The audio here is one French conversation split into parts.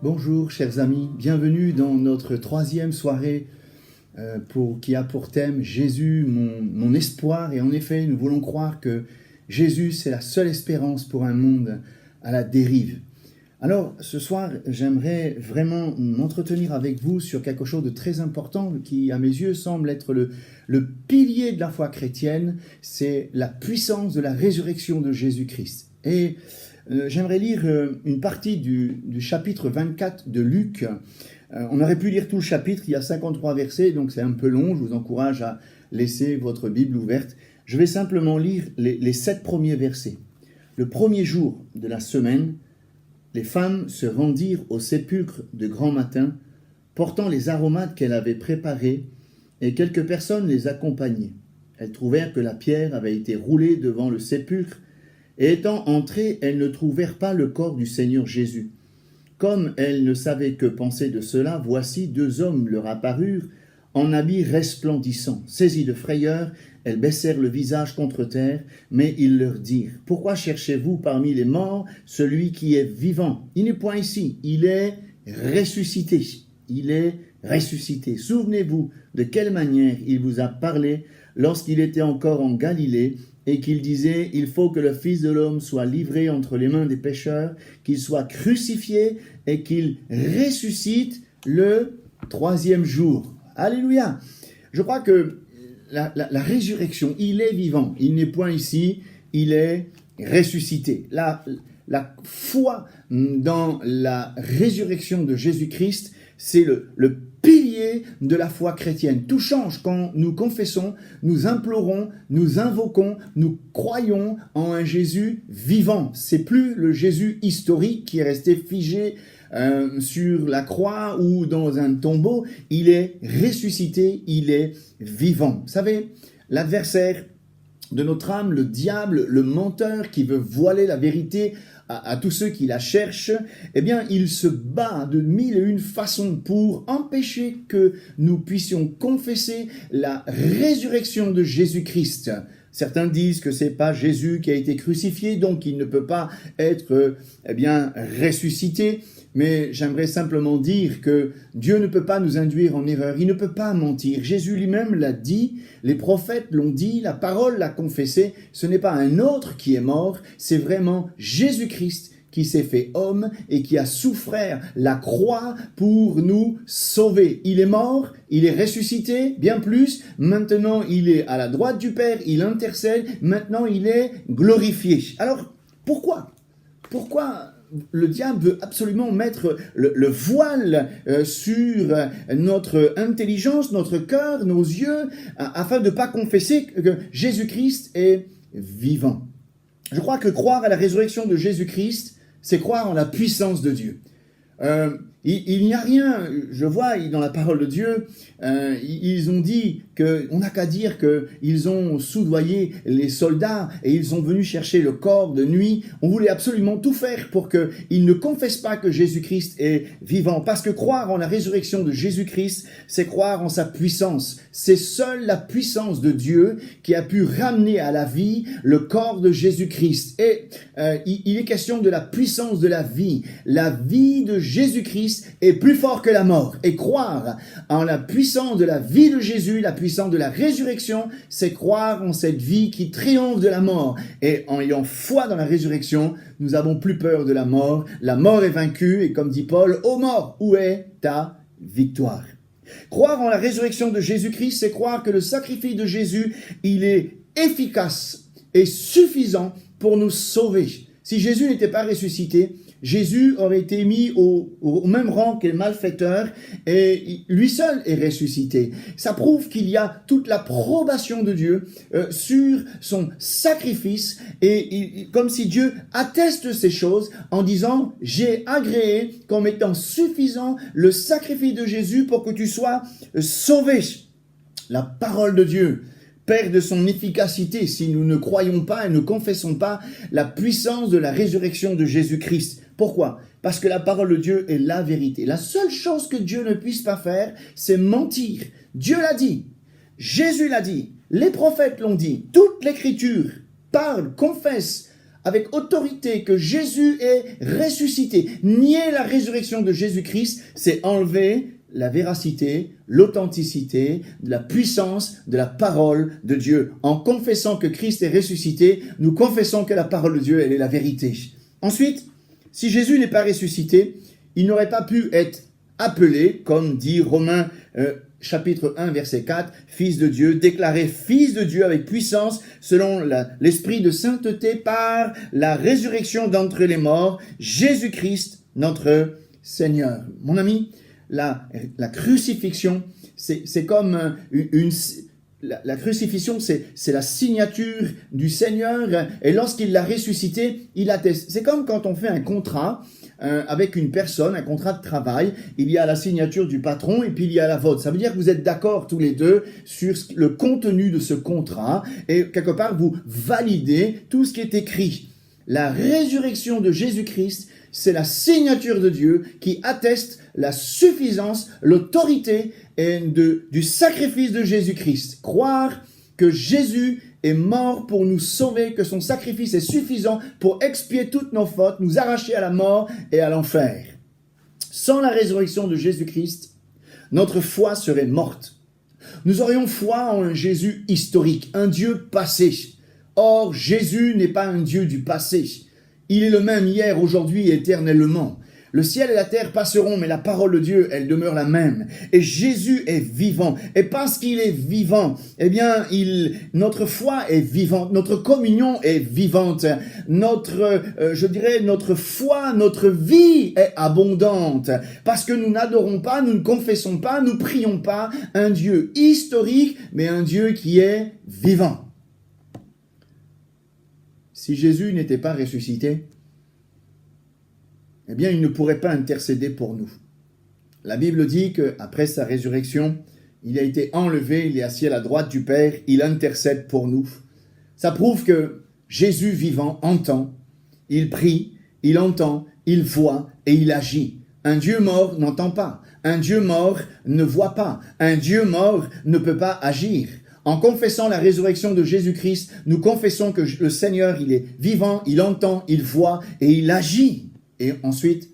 Bonjour chers amis, bienvenue dans notre troisième soirée qui a pour thème Jésus, mon espoir. Et en effet, nous voulons croire que Jésus, c'est la seule espérance pour un monde à la dérive. Alors ce soir, j'aimerais vraiment m'entretenir avec vous sur quelque chose de très important qui, à mes yeux, semble être le pilier de la foi chrétienne, c'est la puissance de la résurrection de Jésus-Christ. Et j'aimerais lire une partie du chapitre 24 de Luc. On aurait pu lire tout le chapitre, il y a 53 versets, donc c'est un peu long, je vous encourage à laisser votre Bible ouverte. Je vais simplement lire les 7 premiers versets. Le premier jour de la semaine, les femmes se rendirent au sépulcre de grand matin, portant les aromates qu'elles avaient préparés, et quelques personnes les accompagnaient. Elles trouvèrent que la pierre avait été roulée devant le sépulcre, et étant entrées, elles ne trouvèrent pas le corps du Seigneur Jésus. Comme elles ne savaient que penser de cela, voici 2 hommes leur apparurent, en habits resplendissants. Saisies de frayeur, elles baissèrent le visage contre terre, mais ils leur dirent « Pourquoi cherchez-vous parmi les morts celui qui est vivant? Il n'est point ici, il est ressuscité. Il est ressuscité. Souvenez-vous de quelle manière il vous a parlé lorsqu'il était encore en Galilée, et qu'il disait « Il faut que le Fils de l'homme soit livré entre les mains des pécheurs, qu'il soit crucifié et qu'il ressuscite le 3e jour. » Alléluia. Je crois que la résurrection, il est vivant. Il n'est point ici, il est ressuscité. La foi dans la résurrection de Jésus-Christ, c'est le pilier de la foi chrétienne. Tout change quand nous confessons, nous implorons, nous invoquons, nous croyons en un Jésus vivant. C'est plus le Jésus historique qui est resté figé sur la croix ou dans un tombeau. Il est ressuscité, il est vivant. Vous savez, l'adversaire de notre âme, le diable, le menteur qui veut voiler la vérité à tous ceux qui la cherchent, eh bien, il se bat de 1001 façons pour empêcher que nous puissions confesser la résurrection de Jésus-Christ. Certains disent que c'est pas Jésus qui a été crucifié, donc il ne peut pas être, ressuscité. Mais j'aimerais simplement dire que Dieu ne peut pas nous induire en erreur, il ne peut pas mentir. Jésus lui-même l'a dit, les prophètes l'ont dit, la parole l'a confessé. Ce n'est pas un autre qui est mort, c'est vraiment Jésus-Christ qui s'est fait homme et qui a souffert la croix pour nous sauver. Il est mort, il est ressuscité, bien plus. Maintenant, il est à la droite du Père, il intercède. Maintenant, il est glorifié. Alors, pourquoi le diable veut absolument mettre le voile sur notre intelligence, notre cœur, nos yeux, afin de ne pas confesser que Jésus-Christ est vivant. Je crois que croire à la résurrection de Jésus-Christ, c'est croire en la puissance de Dieu. Il n'y a rien, je vois dans la parole de Dieu, ils ont dit on n'a qu'à dire qu'ils ont soudoyé les soldats et ils sont venus chercher le corps de nuit. On voulait absolument tout faire pour qu'ils ne confessent pas que Jésus-Christ est vivant. Parce que croire en la résurrection de Jésus-Christ, c'est croire en sa puissance. C'est seule la puissance de Dieu qui a pu ramener à la vie le corps de Jésus-Christ. Et il est question de la puissance de la vie. La vie de Jésus-Christ est plus fort que la mort. Et croire en la puissance de la vie de Jésus, la puissance de la résurrection, c'est croire en cette vie qui triomphe de la mort. Et en ayant foi dans la résurrection, nous n'avons plus peur de la mort. La mort est vaincue et comme dit Paul, « Ô mort, où est ta victoire ?» Croire en la résurrection de Jésus-Christ, c'est croire que le sacrifice de Jésus, il est efficace et suffisant pour nous sauver. Si Jésus n'était pas ressuscité, Jésus aurait été mis au même rang que les malfaiteurs et lui seul est ressuscité. Ça prouve qu'il y a toute l'approbation de Dieu sur son sacrifice et comme si Dieu atteste ces choses en disant « J'ai agréé comme étant suffisant le sacrifice de Jésus pour que tu sois sauvé. » La parole de Dieu perd son efficacité si nous ne croyons pas et ne confessons pas la puissance de la résurrection de Jésus-Christ. Pourquoi? Parce que la parole de Dieu est la vérité. La seule chose que Dieu ne puisse pas faire, c'est mentir. Dieu l'a dit, Jésus l'a dit, les prophètes l'ont dit, toute l'écriture parle, confesse avec autorité que Jésus est ressuscité. Nier la résurrection de Jésus-Christ, c'est enlever la véracité, l'authenticité, de la puissance de la parole de Dieu. En confessant que Christ est ressuscité, nous confessons que la parole de Dieu, elle est la vérité. Ensuite, si Jésus n'est pas ressuscité, il n'aurait pas pu être appelé, comme dit Romains chapitre 1, verset 4, Fils de Dieu, déclaré Fils de Dieu avec puissance, selon l'esprit de sainteté par la résurrection d'entre les morts, Jésus-Christ, notre Seigneur. Mon ami, la crucifixion, c'est comme la crucifixion, c'est la signature du Seigneur, et lorsqu'il l'a ressuscité, il atteste. C'est comme quand on fait un contrat avec une personne, un contrat de travail, il y a la signature du patron et puis il y a la vôtre. Ça veut dire que vous êtes d'accord tous les deux sur le contenu de ce contrat, et quelque part vous validez tout ce qui est écrit. La résurrection de Jésus-Christ, c'est la signature de Dieu qui atteste la suffisance, l'autorité du sacrifice de Jésus-Christ. Croire que Jésus est mort pour nous sauver, que son sacrifice est suffisant pour expier toutes nos fautes, nous arracher à la mort et à l'enfer. Sans la résurrection de Jésus-Christ, notre foi serait morte. Nous aurions foi en un Jésus historique, un Dieu passé. Or, Jésus n'est pas un Dieu du passé. Il est le même hier, aujourd'hui et éternellement. Le ciel et la terre passeront, mais la parole de Dieu, elle demeure la même. Et Jésus est vivant. Et parce qu'il est vivant, eh bien, notre foi est vivante, notre communion est vivante, notre foi, notre vie est abondante. Parce que nous n'adorons pas, nous ne confessons pas, nous prions pas un Dieu historique, mais un Dieu qui est vivant. Si Jésus n'était pas ressuscité, eh bien, il ne pourrait pas intercéder pour nous. La Bible dit qu'après sa résurrection, il a été enlevé, il est assis à la droite du Père, il intercède pour nous. Ça prouve que Jésus vivant entend, il prie, il entend, il voit et il agit. Un Dieu mort n'entend pas, un Dieu mort ne voit pas, un Dieu mort ne peut pas agir. En confessant la résurrection de Jésus-Christ, nous confessons que le Seigneur, il est vivant, il entend, il voit et il agit. Et ensuite,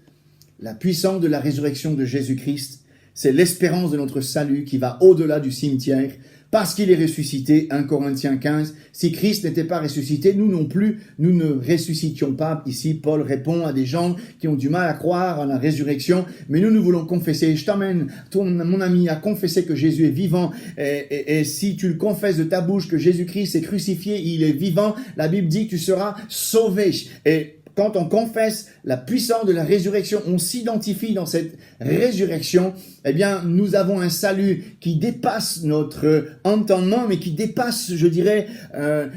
la puissance de la résurrection de Jésus-Christ, c'est l'espérance de notre salut qui va au-delà du cimetière, parce qu'il est ressuscité, 1 Corinthiens 15. Si Christ n'était pas ressuscité, nous non plus, nous ne ressuscitions pas. Ici, Paul répond à des gens qui ont du mal à croire en la résurrection, mais nous voulons confesser. Je t'emmène, mon ami, à confesser que Jésus est vivant. Et si tu le confesses de ta bouche que Jésus-Christ est crucifié, il est vivant, la Bible dit que tu seras sauvé. Et quand on confesse la puissance de la résurrection, on s'identifie dans cette résurrection, eh bien, nous avons un salut qui dépasse notre entendement, mais qui dépasse, je dirais,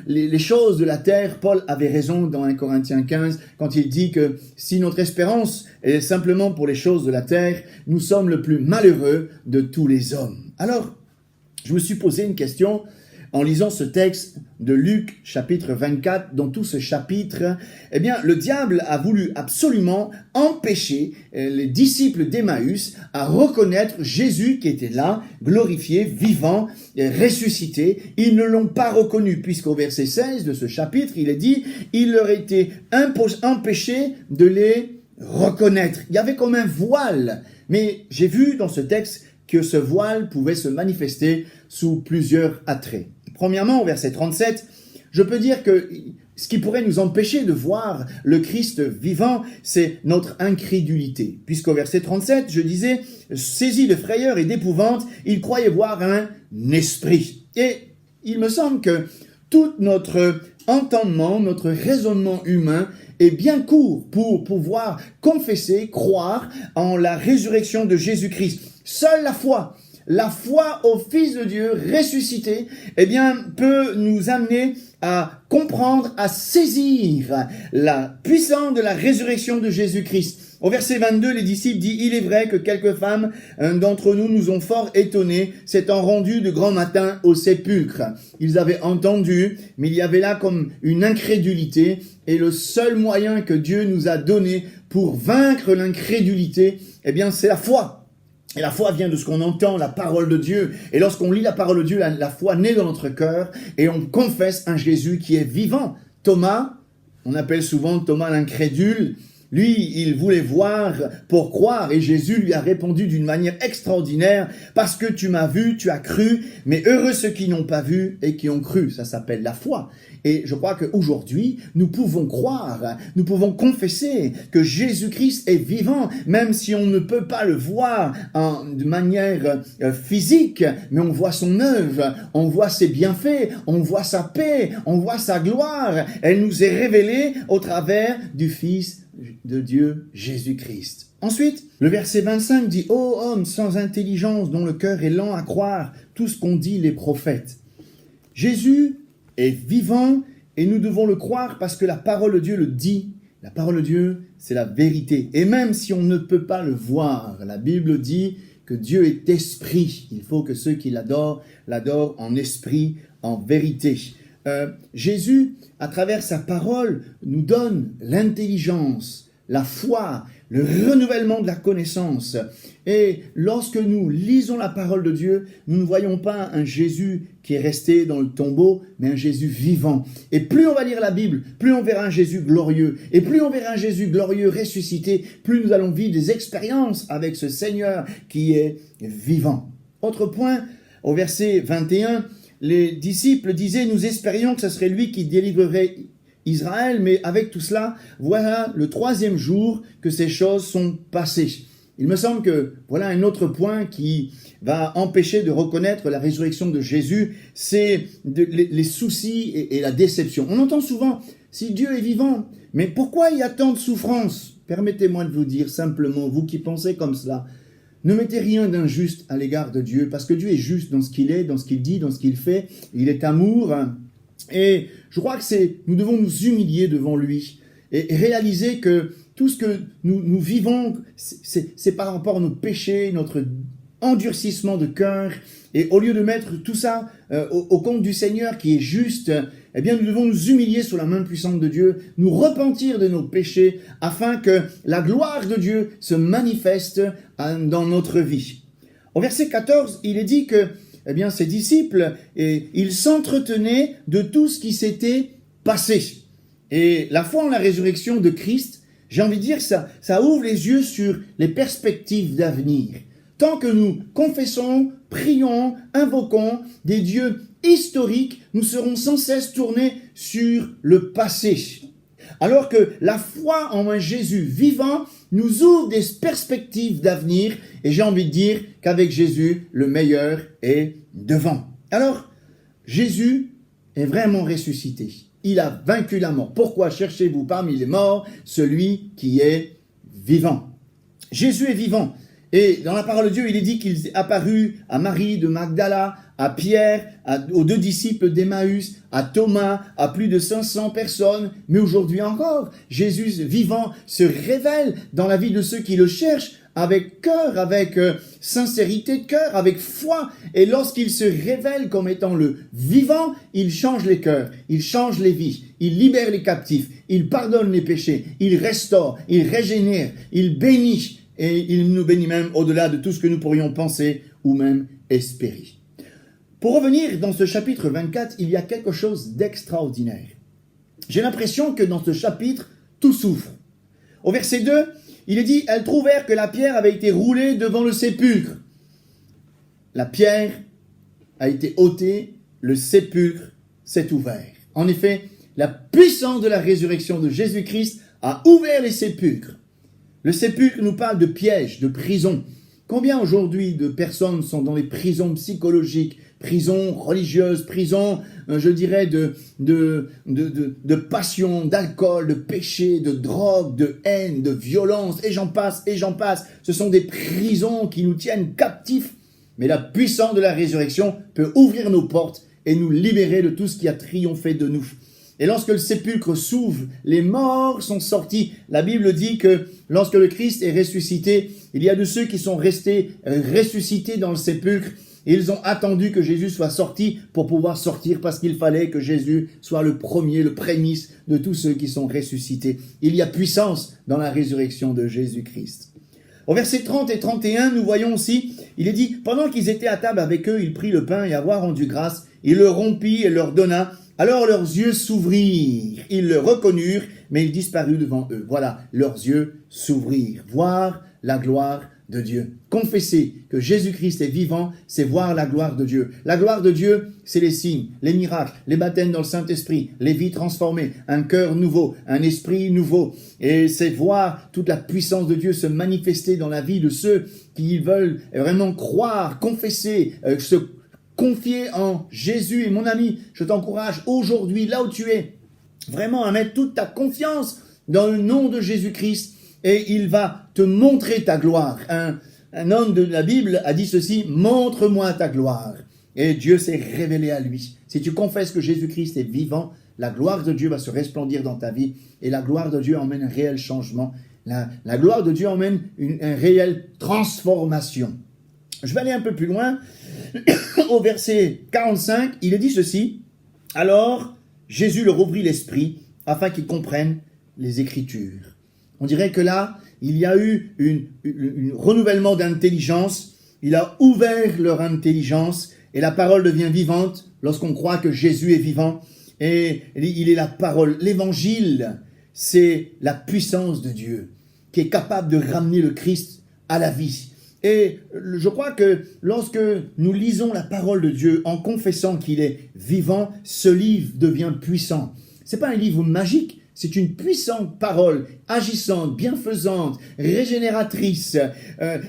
les choses de la terre. Paul avait raison dans 1 Corinthiens 15, quand il dit que si notre espérance est simplement pour les choses de la terre, nous sommes le plus malheureux de tous les hommes. Alors, je me suis posé une question en lisant ce texte de Luc, chapitre 24, dans tout ce chapitre. Eh bien, le diable a voulu absolument empêcher les disciples d'Emmaüs à reconnaître Jésus qui était là, glorifié, vivant, ressuscité. Ils ne l'ont pas reconnu, puisqu'au verset 16 de ce chapitre, il est dit, il leur était empêché de les reconnaître. Il y avait comme un voile, mais j'ai vu dans ce texte que ce voile pouvait se manifester sous plusieurs attraits. Premièrement, au verset 37, je peux dire que ce qui pourrait nous empêcher de voir le Christ vivant, c'est notre incrédulité. Puisqu'au verset 37, je disais, saisi de frayeur et d'épouvante, il croyait voir un esprit. Et il me semble que tout notre entendement, notre raisonnement humain est bien court pour pouvoir confesser, croire en la résurrection de Jésus-Christ. Seule la foi au Fils de Dieu ressuscité, eh bien, peut nous amener à comprendre, à saisir la puissance de la résurrection de Jésus-Christ. Au verset 22, les disciples disent « Il est vrai que quelques femmes d'entre nous nous ont fort étonnés, s'étant rendues de grand matin au sépulcre. » Ils avaient entendu, mais il y avait là comme une incrédulité. Et le seul moyen que Dieu nous a donné pour vaincre l'incrédulité, eh bien, c'est la foi. Et la foi vient de ce qu'on entend, la parole de Dieu. Et lorsqu'on lit la parole de Dieu, la foi naît dans notre cœur et on confesse un Jésus qui est vivant. Thomas, on appelle souvent Thomas l'incrédule. Lui, il voulait voir pour croire et Jésus lui a répondu d'une manière extraordinaire « Parce que tu m'as vu, tu as cru, mais heureux ceux qui n'ont pas vu et qui ont cru. » Ça s'appelle la foi. Et je crois qu'aujourd'hui, nous pouvons croire, nous pouvons confesser que Jésus-Christ est vivant, même si on ne peut pas le voir de manière physique, mais on voit son œuvre, on voit ses bienfaits, on voit sa paix, on voit sa gloire. Elle nous est révélée au travers du Fils de Dieu, Jésus-Christ. Ensuite, le verset 25 dit « Ô homme sans intelligence, dont le cœur est lent à croire tout ce qu'ont dit les prophètes. » Jésus est vivant et nous devons le croire parce que la parole de Dieu le dit. La parole de Dieu, c'est la vérité. Et même si on ne peut pas le voir, la Bible dit que Dieu est esprit. Il faut que ceux qui l'adorent en esprit, en vérité. Jésus, à travers sa parole, nous donne l'intelligence, la foi, le renouvellement de la connaissance. Et lorsque nous lisons la parole de Dieu, nous ne voyons pas un Jésus qui est resté dans le tombeau, mais un Jésus vivant. Et plus on va lire la Bible, plus on verra un Jésus glorieux. Et plus on verra un Jésus glorieux ressuscité, plus nous allons vivre des expériences avec ce Seigneur qui est vivant. Autre point, au verset 21, les disciples disaient « Nous espérions que ce serait lui qui délivrerait Israël, mais avec tout cela, voilà le 3e jour que ces choses sont passées. » Il me semble que voilà un autre point qui va empêcher de reconnaître la résurrection de Jésus, c'est les soucis et la déception. On entend souvent « Si Dieu est vivant, mais pourquoi il y a tant de souffrances ?» Permettez-moi de vous dire simplement, vous qui pensez comme cela, ne mettez rien d'injuste à l'égard de Dieu, parce que Dieu est juste dans ce qu'il est, dans ce qu'il dit, dans ce qu'il fait. Il est amour. Et je crois que nous devons nous humilier devant lui et réaliser que tout ce que nous vivons, c'est par rapport à nos péchés, notre endurcissement de cœur. Et au lieu de mettre tout ça au compte du Seigneur qui est juste, eh bien nous devons nous humilier sous la main puissante de Dieu, nous repentir de nos péchés afin que la gloire de Dieu se manifeste dans notre vie. Au verset 14, il est dit que eh bien, ses disciples, ils s'entretenaient de tout ce qui s'était passé. Et la foi en la résurrection de Christ, j'ai envie de dire, ça ouvre les yeux sur les perspectives d'avenir. Tant que nous confessons, prions, invoquons des dieux historiques, nous serons sans cesse tournés sur le passé. Alors que la foi en un Jésus vivant nous ouvre des perspectives d'avenir. Et j'ai envie de dire qu'avec Jésus, le meilleur est devant. Alors, Jésus est vraiment ressuscité. Il a vaincu la mort. Pourquoi cherchez-vous parmi les morts celui qui est vivant? Jésus est vivant. Et dans la parole de Dieu, il est dit qu'il est apparu à Marie de Magdala, à Pierre, aux 2 disciples d'Emmaüs, à Thomas, à plus de 500 personnes. Mais aujourd'hui encore, Jésus vivant se révèle dans la vie de ceux qui le cherchent avec cœur, avec sincérité de cœur, avec foi. Et lorsqu'il se révèle comme étant le vivant, il change les cœurs, il change les vies, il libère les captifs, il pardonne les péchés, il restaure, il régénère, il bénit. Et il nous bénit même au-delà de tout ce que nous pourrions penser ou même espérer. Pour revenir dans ce chapitre 24, il y a quelque chose d'extraordinaire. J'ai l'impression que dans ce chapitre, tout souffre. Au verset 2, il est dit « Elles trouvèrent que la pierre avait été roulée devant le sépulcre. » La pierre a été ôtée, le sépulcre s'est ouvert. En effet, la puissance de la résurrection de Jésus-Christ a ouvert les sépulcres. Le sépulcre nous parle de pièges, de prisons. Combien aujourd'hui de personnes sont dans les prisons psychologiques, prisons religieuses, prisons, je dirais, de passion, d'alcool, de péché, de drogue, de haine, de violence, et j'en passe, et j'en passe. Ce sont des prisons qui nous tiennent captifs. Mais la puissance de la résurrection peut ouvrir nos portes et nous libérer de tout ce qui a triomphé de nous. Et lorsque le sépulcre s'ouvre, les morts sont sortis. La Bible dit que lorsque le Christ est ressuscité, il y a de ceux qui sont restés ressuscités dans le sépulcre. Et ils ont attendu que Jésus soit sorti pour pouvoir sortir parce qu'il fallait que Jésus soit le premier, le prémisse de tous ceux qui sont ressuscités. Il y a puissance dans la résurrection de Jésus-Christ. Au verset 30 et 31, nous voyons aussi, il est dit, pendant qu'ils étaient à table avec eux, il prit le pain et avoir rendu grâce, il le rompit et leur donna. Alors leurs yeux s'ouvrirent, ils le reconnurent, mais il disparut devant eux. Voilà, leurs yeux s'ouvrirent, voir la gloire de Dieu. Confesser que Jésus-Christ est vivant, c'est voir la gloire de Dieu. La gloire de Dieu, c'est les signes, les miracles, les baptêmes dans le Saint-Esprit, les vies transformées, un cœur nouveau, un esprit nouveau. Et c'est voir toute la puissance de Dieu se manifester dans la vie de ceux qui veulent vraiment croire, confesser, se confier en Jésus. Et mon ami, je t'encourage aujourd'hui, là où tu es, vraiment à mettre toute ta confiance dans le nom de Jésus-Christ et il va te montrer ta gloire. Un homme de la Bible a dit ceci, « Montre-moi ta gloire ». Et Dieu s'est révélé à lui. Si tu confesses que Jésus-Christ est vivant, la gloire de Dieu va se resplendir dans ta vie et la gloire de Dieu emmène un réel changement. La gloire de Dieu emmène une réelle transformation. Je vais aller un peu plus loin. Au verset 45, il est dit ceci. Alors, Jésus leur ouvrit l'esprit afin qu'ils comprennent les Écritures. On dirait que là, il y a eu un renouvellement d'intelligence. Il a ouvert leur intelligence et la parole devient vivante lorsqu'on croit que Jésus est vivant. Et il est la parole. L'évangile, c'est la puissance de Dieu qui est capable de ramener le Christ à la vie. Et je crois que lorsque nous lisons la parole de Dieu en confessant qu'il est vivant, ce livre devient puissant. C'est pas un livre magique, c'est une puissante parole, agissante, bienfaisante, régénératrice.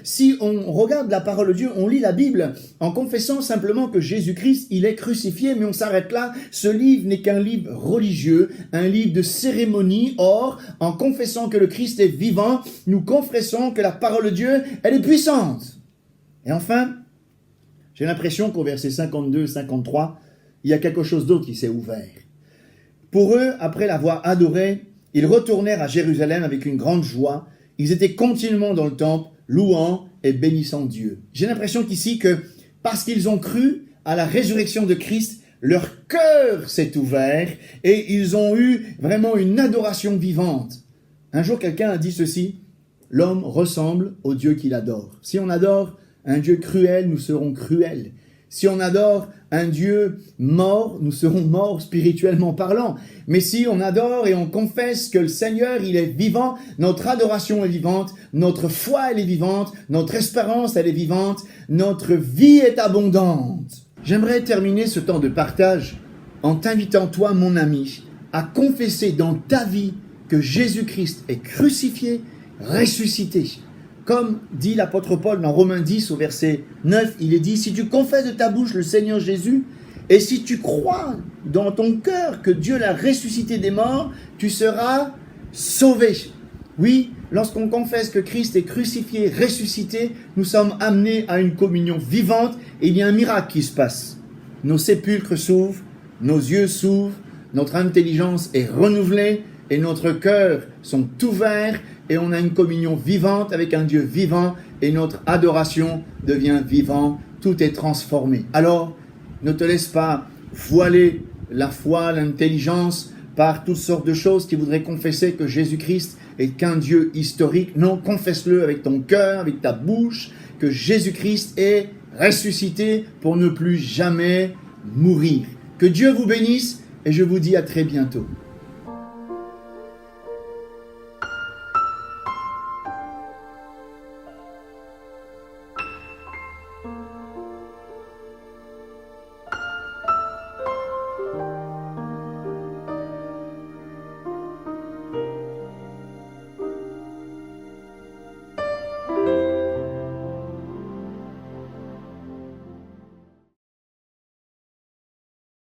Si on regarde la parole de Dieu, on lit la Bible en confessant simplement que Jésus-Christ, il est crucifié, mais on s'arrête là. Ce livre n'est qu'un livre religieux, un livre de cérémonie. Or, en confessant que le Christ est vivant, nous confessons que la parole de Dieu, elle est puissante. Et enfin, j'ai l'impression qu'au verset 52-53, il y a quelque chose d'autre qui s'est ouvert. Pour eux, après l'avoir adoré, ils retournèrent à Jérusalem avec une grande joie. Ils étaient continuellement dans le temple, louant et bénissant Dieu. J'ai l'impression qu'ici que, parce qu'ils ont cru à la résurrection de Christ, leur cœur s'est ouvert et ils ont eu vraiment une adoration vivante. Un jour, quelqu'un a dit ceci, « L'homme ressemble au Dieu qu'il adore. Si on adore un Dieu cruel, nous serons cruels. Si on adore un Dieu mort, nous serons morts spirituellement parlant. Mais si on adore et on confesse que le Seigneur, il est vivant, notre adoration est vivante, notre foi, elle est vivante, notre espérance, elle est vivante, notre vie est abondante. » J'aimerais terminer ce temps de partage en t'invitant, toi, mon ami, à confesser dans ta vie que Jésus-Christ est crucifié, ressuscité. Comme dit l'apôtre Paul dans Romains 10 au verset 9, il est dit, si tu confesses de ta bouche le Seigneur Jésus, et si tu crois dans ton cœur que Dieu l'a ressuscité des morts, tu seras sauvé. Oui, lorsqu'on confesse que Christ est crucifié, ressuscité, nous sommes amenés à une communion vivante et il y a un miracle qui se passe. Nos sépulcres s'ouvrent, nos yeux s'ouvrent, notre intelligence est renouvelée et notre cœur sont ouverts et on a une communion vivante avec un Dieu vivant et notre adoration devient vivante, tout est transformé. Alors, ne te laisse pas voiler la foi, l'intelligence par toutes sortes de choses qui voudraient confesser que Jésus-Christ est qu'un Dieu historique. Non, confesse-le avec ton cœur, avec ta bouche, que Jésus-Christ est ressuscité pour ne plus jamais mourir. Que Dieu vous bénisse et je vous dis à très bientôt.